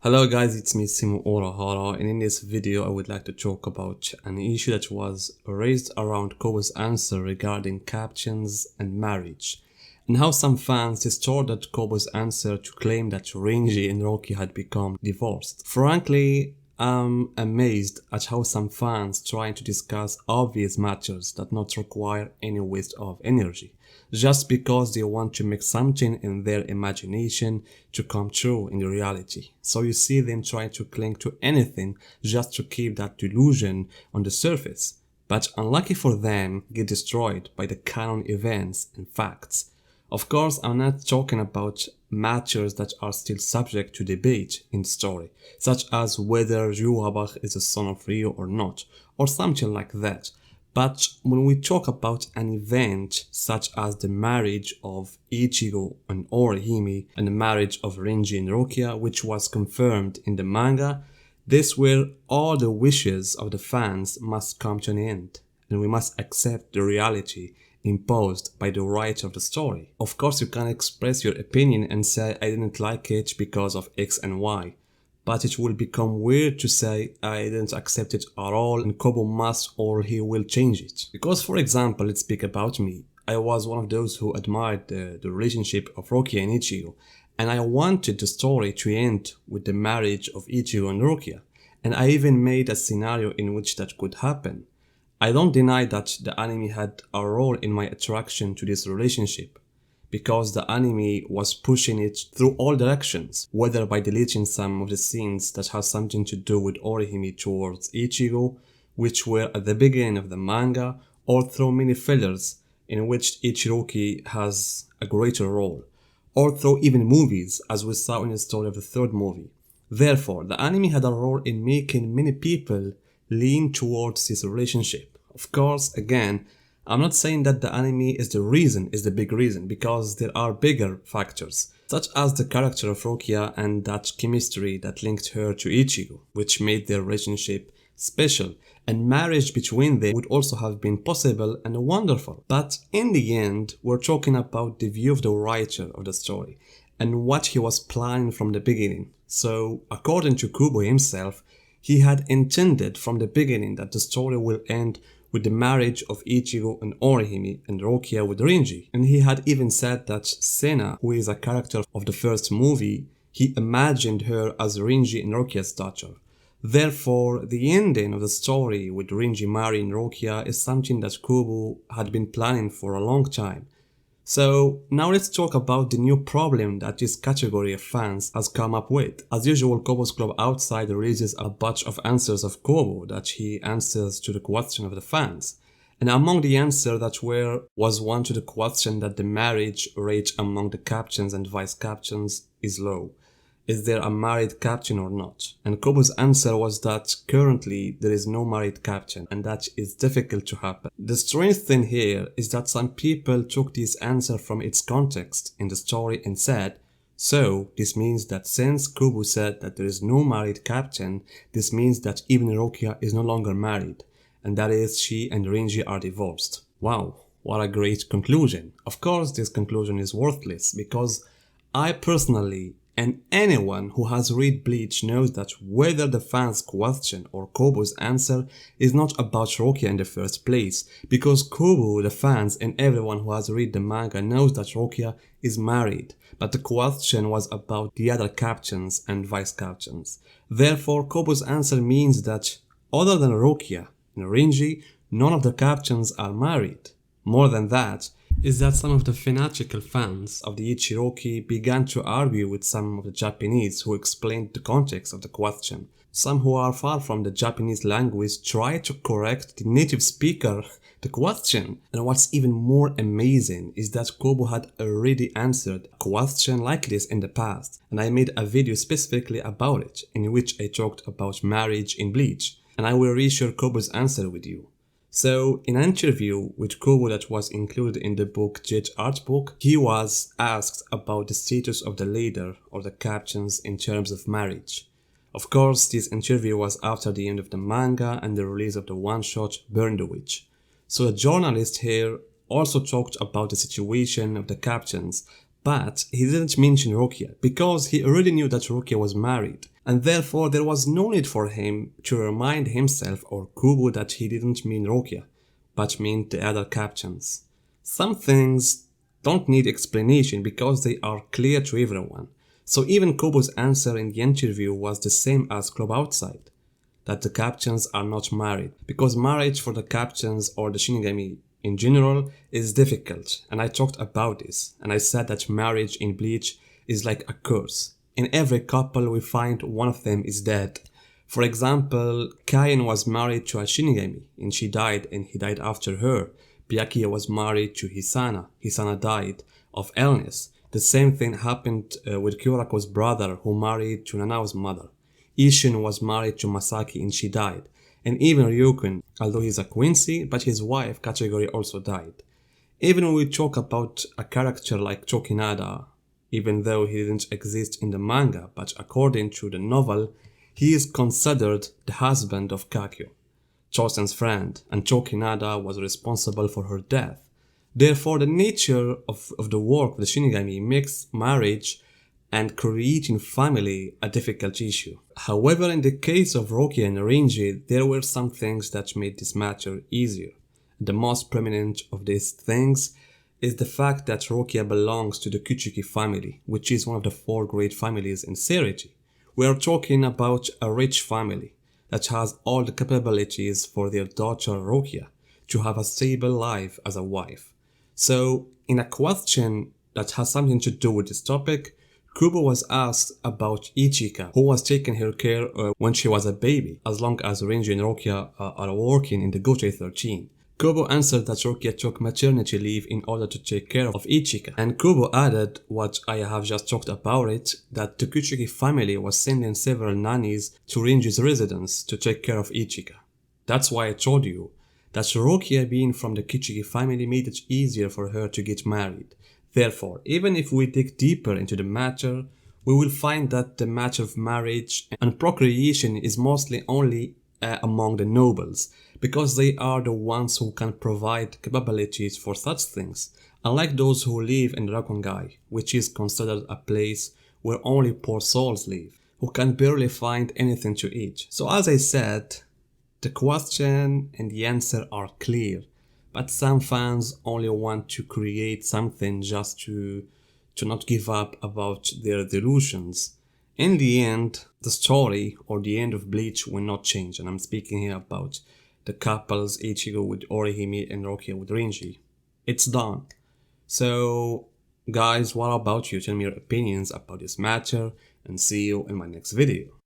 Hello guys, it's me Simo Orahara, and in this video I would like to talk about an issue that was raised around Kubo's answer regarding captions and marriage, and how some fans distorted Kubo's answer to claim that Renji and Rukia had become divorced. Frankly, I'm amazed at how some fans try to discuss obvious matters that not require any waste of energy, just because they want to make something in their imagination to come true in the reality. So you see them trying to cling to anything just to keep that delusion on the surface, but unlucky for them, get destroyed by the canon events and facts. Of course, I'm not talking about matters that are still subject to debate in the story, such as whether Yuhabach is the son of Ryo or not, or something like that. But when we talk about an event such as the marriage of Ichigo and Orihime and the marriage of Renji and Rukia, which was confirmed in the manga, this where all the wishes of the fans must come to an end, and we must accept the reality imposed by the writer of the story. Of course, you can express your opinion and say I didn't like it because of X and Y, but it will become weird to say I didn't accept it at all and Kubo must or he will change it. Because for example, let's speak about me. I was one of those who admired the relationship of Rukia and Ichigo, and I wanted the story to end with the marriage of Ichigo and Rukia, and I even made a scenario in which that could happen. I don't deny that the anime had a role in my attraction to this relationship, because the anime was pushing it through all directions, whether by deleting some of the scenes that have something to do with Orihime towards Ichigo, which were at the beginning of the manga, or through many fillers in which Ichiroki has a greater role, or through even movies as we saw in the story of the third movie. Therefore, the anime had a role in making many people lean towards this relationship. Of course, again, I'm not saying that the anime is the big reason, because there are bigger factors, such as the character of Rukia and that chemistry that linked her to Ichigo, which made their relationship special, and marriage between them would also have been possible and wonderful. But in the end, we're talking about the view of the writer of the story, and what he was planning from the beginning. So, according to Kubo himself, he had intended from the beginning that the story will end with the marriage of Ichigo and Orihime and Rukia with Renji. And he had even said that Sena, who is a character of the first movie, he imagined her as Renji and Rukia's daughter. Therefore, the ending of the story with Renji marrying Rukia is something that Kubo had been planning for a long time. So now let's talk about the new problem that this category of fans has come up with. As usual, Kubo's Club Outside releases a bunch of answers of Kubo that he answers to the question of the fans. And among the answers that was one to the question that the marriage rate among the captains and vice captains is low. Is there a married captain or not? And Kubo's answer was that currently there is no married captain and that is difficult to happen. The strange thing here is that some people took this answer from its context in the story and said, so this means that since Kubo said that there is no married captain, this means that even Rukia is no longer married, and that is she and Renji are divorced. Wow, what a great conclusion. Of course this conclusion is worthless, because I personally and anyone who has read Bleach knows that whether the fans' question or Kubo's answer is not about Rukia in the first place, because Kubo, the fans, and everyone who has read the manga knows that Rukia is married, but the question was about the other captains and vice captains. Therefore, Kubo's answer means that other than Rukia and Renji, none of the captains are married. More than that, is that some of the fanatical fans of the Ichiroki began to argue with some of the Japanese who explained the context of the question. Some who are far from the Japanese language tried to correct the native speaker the question. And what's even more amazing is that Kubo had already answered a question like this in the past, and I made a video specifically about it, in which I talked about marriage in Bleach, and I will reshare Kubo's answer with you. So, in an interview with Kubo that was included in the book Jet Art Book, he was asked about the status of the leader or the captains in terms of marriage. Of course, this interview was after the end of the manga and the release of the one-shot Burn the Witch. So the journalist here also talked about the situation of the captains, but he didn't mention Rukia, because he already knew that Rukia was married. and therefore there was no need for him to remind himself or Kubo that he didn't mean Rukia, but meant the other captions. Some things don't need explanation because they are clear to everyone. So even Kubo's answer in the interview was the same as Club Outside, that the captains are not married, because marriage for the captains or the Shinigami in general is difficult, and I talked about this, and I said that marriage in Bleach is like a curse. In every couple we find one of them is dead. For example, Kain was married to a Shinigami and she died and he died after her. Byakuya was married to Hisana. Hisana died of illness. The same thing happened with Kyurako's brother who married to Nanao's mother. Ishin was married to Masaki and she died. And even Ryukun, although he's a Quincy, but his wife Kachigori also died. Even when we talk about a character like Chokinada, even though he didn't exist in the manga, but according to the novel, he is considered the husband of Kakyo, Chosen's friend, and Chokinada was responsible for her death. Therefore, the nature of the work of the Shinigami makes marriage and creating family a difficult issue. However, in the case of Rukia and Renji, there were some things that made this matter easier. The most prominent of these things is the fact that Rukia belongs to the Kuchiki family, which is one of the 4 great families in Seiriji. We are talking about a rich family that has all the capabilities for their daughter Rukia to have a stable life as a wife. So, in a question that has something to do with this topic, Kubo was asked about Ichika, who was taking her care when she was a baby, as long as Renji and Rukia are working in the Gotei 13. Kubo answered that Rukia took maternity leave in order to take care of Ichika, and Kubo added what I have just talked about it, that the Kuchiki family was sending several nannies to Renji's residence to take care of Ichika. That's why I told you that Rukia being from the Kuchiki family made it easier for her to get married. Therefore, even if we dig deeper into the matter, we will find that the matter of marriage and procreation is mostly only among the nobles, because they are the ones who can provide capabilities for such things, unlike those who live in Rakongai, which is considered a place where only poor souls live, who can barely find anything to eat. So as I said, the question and the answer are clear, but some fans only want to create something just to not give up about their delusions. In the end, the story or the end of Bleach will not change, and I'm speaking here about the couples Ichigo with Orihime and Rukia with Renji. It's done. So, guys, what about you? Tell me your opinions about this matter, and see you in my next video.